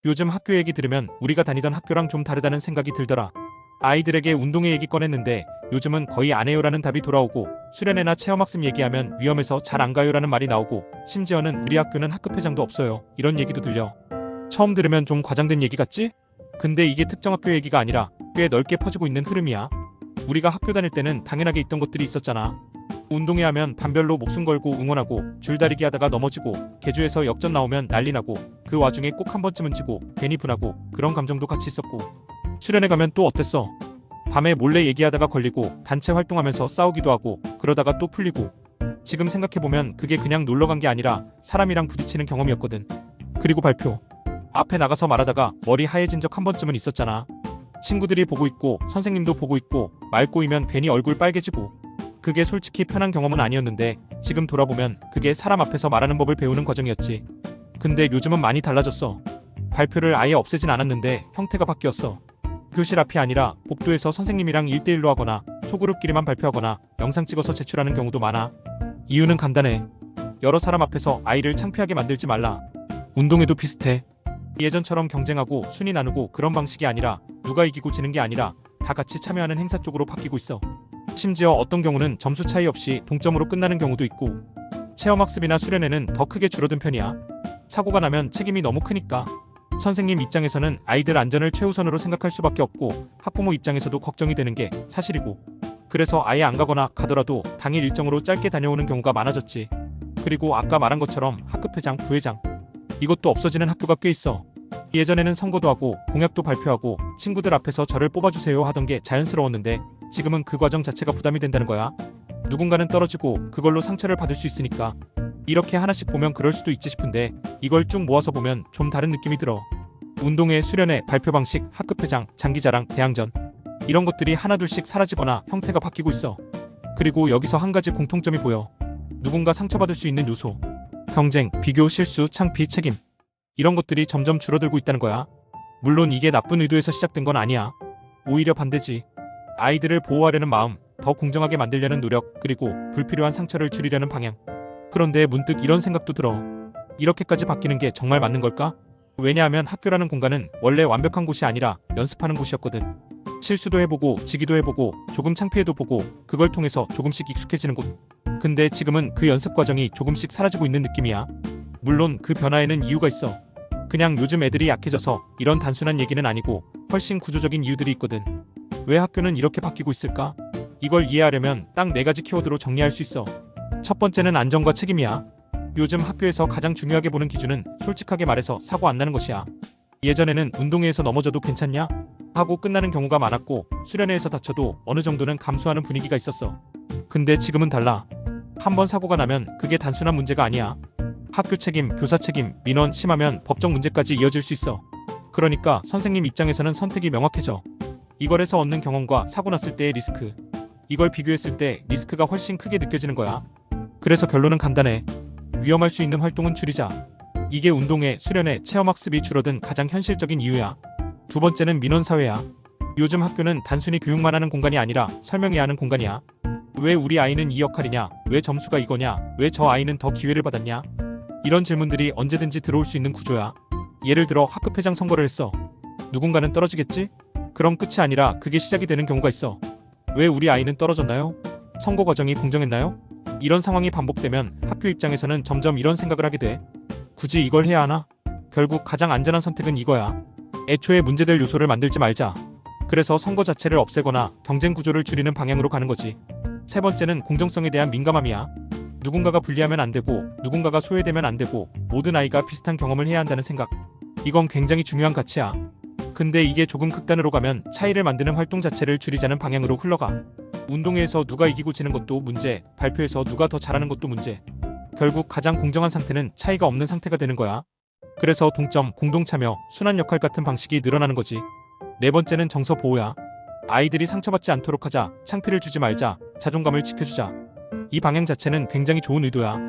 요즘 학교 얘기 들으면 우리가 다니던 학교랑 좀 다르다는 생각이 들더라. 아이들에게 운동회 얘기 꺼냈는데 요즘은 거의 안 해요라는 답이 돌아오고, 수련회나 체험학습 얘기하면 위험해서 잘 안 가요라는 말이 나오고, 심지어는 우리 학교는 학급회장도 없어요, 이런 얘기도 들려. 처음 들으면 좀 과장된 얘기 같지? 근데 이게 특정 학교 얘기가 아니라 꽤 넓게 퍼지고 있는 흐름이야. 우리가 학교 다닐 때는 당연하게 있던 것들이 있었잖아. 운동회 하면 반별로 목숨 걸고 응원하고, 줄다리기 하다가 넘어지고, 개주에서 역전 나오면 난리 나고, 그 와중에 꼭 한 번쯤은 지고 괜히 분하고, 그런 감정도 같이 있었고. 수련회 가면 또 어땠어? 밤에 몰래 얘기하다가 걸리고, 단체 활동하면서 싸우기도 하고, 그러다가 또 풀리고. 지금 생각해보면 그게 그냥 놀러간 게 아니라 사람이랑 부딪히는 경험이었거든. 그리고 발표. 앞에 나가서 말하다가 머리 하얘진 적 한 번쯤은 있었잖아. 친구들이 보고 있고 선생님도 보고 있고, 말 꼬이면 괜히 얼굴 빨개지고. 그게 솔직히 편한 경험은 아니었는데, 지금 돌아보면 그게 사람 앞에서 말하는 법을 배우는 과정이었지. 근데 요즘은 많이 달라졌어. 발표를 아예 없애진 않았는데 형태가 바뀌었어. 교실 앞이 아니라 복도에서 선생님이랑 1대1로 하거나, 소그룹끼리만 발표하거나, 영상 찍어서 제출하는 경우도 많아. 이유는 간단해. 여러 사람 앞에서 아이를 창피하게 만들지 말라. 운동회도 비슷해. 예전처럼 경쟁하고 순위 나누고 그런 방식이 아니라, 누가 이기고 지는 게 아니라 다 같이 참여하는 행사 쪽으로 바뀌고 있어. 심지어 어떤 경우는 점수 차이 없이 동점으로 끝나는 경우도 있고. 체험학습이나 수련회는 더 크게 줄어든 편이야. 사고가 나면 책임이 너무 크니까. 선생님 입장에서는 아이들 안전을 최우선으로 생각할 수밖에 없고, 학부모 입장에서도 걱정이 되는 게 사실이고. 그래서 아예 안 가거나 가더라도 당일 일정으로 짧게 다녀오는 경우가 많아졌지. 그리고 아까 말한 것처럼 학급회장, 부회장, 이것도 없어지는 학교가 꽤 있어. 예전에는 선거도 하고 공약도 발표하고 친구들 앞에서 저를 뽑아주세요 하던 게 자연스러웠는데, 지금은 그 과정 자체가 부담이 된다는 거야. 누군가는 떨어지고 그걸로 상처를 받을 수 있으니까. 이렇게 하나씩 보면 그럴 수도 있지 싶은데, 이걸 쭉 모아서 보면 좀 다른 느낌이 들어. 운동회, 수련회, 발표 방식, 학급회장, 장기자랑, 대항전, 이런 것들이 하나둘씩 사라지거나 형태가 바뀌고 있어. 그리고 여기서 한 가지 공통점이 보여. 누군가 상처받을 수 있는 요소, 경쟁, 비교, 실수, 창피, 책임, 이런 것들이 점점 줄어들고 있다는 거야. 물론 이게 나쁜 의도에서 시작된 건 아니야. 오히려 반대지. 아이들을 보호하려는 마음, 더 공정하게 만들려는 노력, 그리고 불필요한 상처를 줄이려는 방향. 그런데 문득 이런 생각도 들어. 이렇게까지 바뀌는 게 정말 맞는 걸까? 왜냐하면 학교라는 공간은 원래 완벽한 곳이 아니라 연습하는 곳이었거든. 실수도 해보고 지기도 해보고 조금 창피해도 보고, 그걸 통해서 조금씩 익숙해지는 곳. 근데 지금은 그 연습 과정이 조금씩 사라지고 있는 느낌이야. 물론 그 변화에는 이유가 있어. 그냥 요즘 애들이 약해져서 이런 단순한 얘기는 아니고 훨씬 구조적인 이유들이 있거든. 왜 학교는 이렇게 바뀌고 있을까? 이걸 이해하려면 딱 4가지 키워드로 정리할 수 있어. 첫 번째는 안전과 책임이야. 요즘 학교에서 가장 중요하게 보는 기준은 솔직하게 말해서 사고 안 나는 것이야. 예전에는 운동회에서 넘어져도 괜찮냐? 하고 끝나는 경우가 많았고, 수련회에서 다쳐도 어느 정도는 감수하는 분위기가 있었어. 근데 지금은 달라. 한번 사고가 나면 그게 단순한 문제가 아니야. 학교 책임, 교사 책임, 민원, 심하면 법적 문제까지 이어질 수 있어. 그러니까 선생님 입장에서는 선택이 명확해져. 이걸 해서 얻는 경험과 사고 났을 때의 리스크, 이걸 비교했을 때 리스크가 훨씬 크게 느껴지는 거야. 그래서 결론은 간단해. 위험할 수 있는 활동은 줄이자. 이게 운동회, 수련회, 체험학습이 줄어든 가장 현실적인 이유야. 두 번째는 민원사회야. 요즘 학교는 단순히 교육만 하는 공간이 아니라 설명해야 하는 공간이야. 왜 우리 아이는 이 역할이냐? 왜 점수가 이거냐? 왜 저 아이는 더 기회를 받았냐? 이런 질문들이 언제든지 들어올 수 있는 구조야. 예를 들어 학급회장 선거를 했어. 누군가는 떨어지겠지? 그럼 끝이 아니라 그게 시작이 되는 경우가 있어. 왜 우리 아이는 떨어졌나요? 선거 과정이 공정했나요? 이런 상황이 반복되면 학교 입장에서는 점점 이런 생각을 하게 돼. 굳이 이걸 해야 하나? 결국 가장 안전한 선택은 이거야. 애초에 문제될 요소를 만들지 말자. 그래서 선거 자체를 없애거나 경쟁 구조를 줄이는 방향으로 가는 거지. 세 번째는 공정성에 대한 민감함이야. 누군가가 불리하면 안 되고, 누군가가 소외되면 안 되고, 모든 아이가 비슷한 경험을 해야 한다는 생각. 이건 굉장히 중요한 가치야. 근데 이게 조금 극단으로 가면 차이를 만드는 활동 자체를 줄이자는 방향으로 흘러가. 운동회에서 누가 이기고 지는 것도 문제, 발표에서 누가 더 잘하는 것도 문제. 결국 가장 공정한 상태는 차이가 없는 상태가 되는 거야. 그래서 동점, 공동참여, 순환 역할 같은 방식이 늘어나는 거지. 네 번째는 정서 보호야. 아이들이 상처받지 않도록 하자, 창피를 주지 말자, 자존감을 지켜주자. 이 방향 자체는 굉장히 좋은 의도야.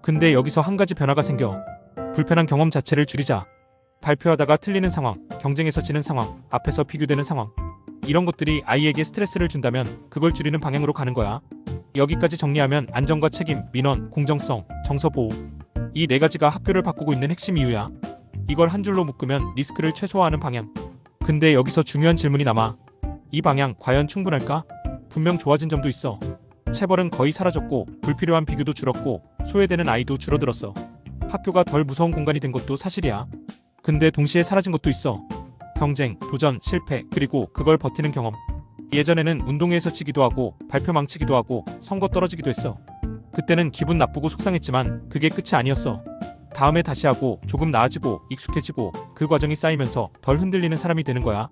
근데 여기서 한 가지 변화가 생겨. 불편한 경험 자체를 줄이자. 발표하다가 틀리는 상황, 경쟁에서 지는 상황, 앞에서 비교되는 상황, 이런 것들이 아이에게 스트레스를 준다면 그걸 줄이는 방향으로 가는 거야. 여기까지 정리하면 안전과 책임, 민원, 공정성, 정서 보호, 이 4가지가 학교를 바꾸고 있는 핵심 이유야. 이걸 한 줄로 묶으면 리스크를 최소화하는 방향. 근데 여기서 중요한 질문이 남아. 이 방향 과연 충분할까? 분명 좋아진 점도 있어. 체벌은 거의 사라졌고 불필요한 비교도 줄었고 소외되는 아이도 줄어들었어. 학교가 덜 무서운 공간이 된 것도 사실이야. 근데 동시에 사라진 것도 있어. 경쟁, 도전, 실패, 그리고 그걸 버티는 경험. 예전에는 운동회에서 지기도 하고 발표 망치기도 하고 선거 떨어지기도 했어. 그때는 기분 나쁘고 속상했지만 그게 끝이 아니었어. 다음에 다시 하고 조금 나아지고 익숙해지고 그 과정이 쌓이면서 덜 흔들리는 사람이 되는 거야.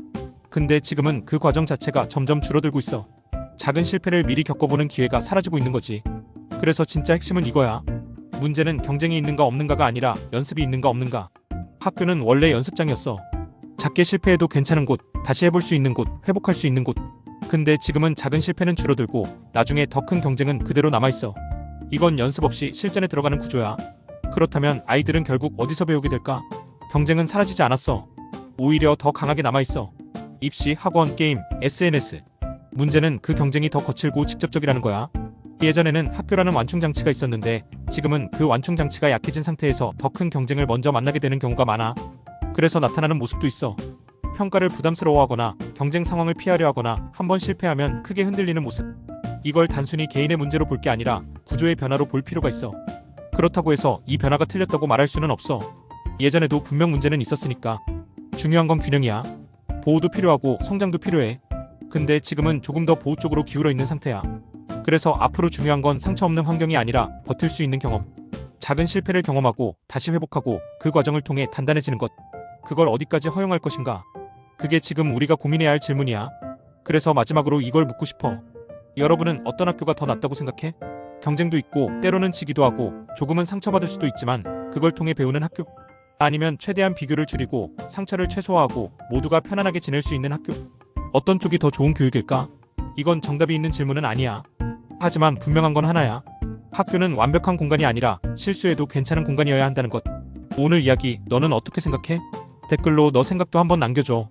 근데 지금은 그 과정 자체가 점점 줄어들고 있어. 작은 실패를 미리 겪어보는 기회가 사라지고 있는 거지. 그래서 진짜 핵심은 이거야. 문제는 경쟁이 있는가 없는가가 아니라 연습이 있는가 없는가. 학교는 원래 연습장이었어. 작게 실패해도 괜찮은 곳, 다시 해볼 수 있는 곳, 회복할 수 있는 곳. 근데 지금은 작은 실패는 줄어들고 나중에 더 큰 경쟁은 그대로 남아있어. 이건 연습 없이 실전에 들어가는 구조야. 그렇다면 아이들은 결국 어디서 배우게 될까? 경쟁은 사라지지 않았어. 오히려 더 강하게 남아있어. 입시, 학원, 게임, SNS. 문제는 그 경쟁이 더 거칠고 직접적이라는 거야. 예전에는 학교라는 완충장치가 있었는데 지금은 그 완충장치가 약해진 상태에서 더 큰 경쟁을 먼저 만나게 되는 경우가 많아. 그래서 나타나는 모습도 있어. 평가를 부담스러워하거나 경쟁 상황을 피하려 하거나 한번 실패하면 크게 흔들리는 모습. 이걸 단순히 개인의 문제로 볼 게 아니라 구조의 변화로 볼 필요가 있어. 그렇다고 해서 이 변화가 틀렸다고 말할 수는 없어. 예전에도 분명 문제는 있었으니까. 중요한 건 균형이야. 보호도 필요하고 성장도 필요해. 근데 지금은 조금 더 보호 쪽으로 기울어 있는 상태야. 그래서 앞으로 중요한 건 상처 없는 환경이 아니라 버틸 수 있는 경험. 작은 실패를 경험하고 다시 회복하고 그 과정을 통해 단단해지는 것. 그걸 어디까지 허용할 것인가? 그게 지금 우리가 고민해야 할 질문이야. 그래서 마지막으로 이걸 묻고 싶어. 여러분은 어떤 학교가 더 낫다고 생각해? 경쟁도 있고 때로는 지기도 하고 조금은 상처받을 수도 있지만 그걸 통해 배우는 학교? 아니면 최대한 비교를 줄이고 상처를 최소화하고 모두가 편안하게 지낼 수 있는 학교? 어떤 쪽이 더 좋은 교육일까? 이건 정답이 있는 질문은 아니야. 하지만 분명한 건 하나야. 학교는 완벽한 공간이 아니라 실수해도 괜찮은 공간이어야 한다는 것. 오늘 이야기 너는 어떻게 생각해? 댓글로 너 생각도 한번 남겨줘.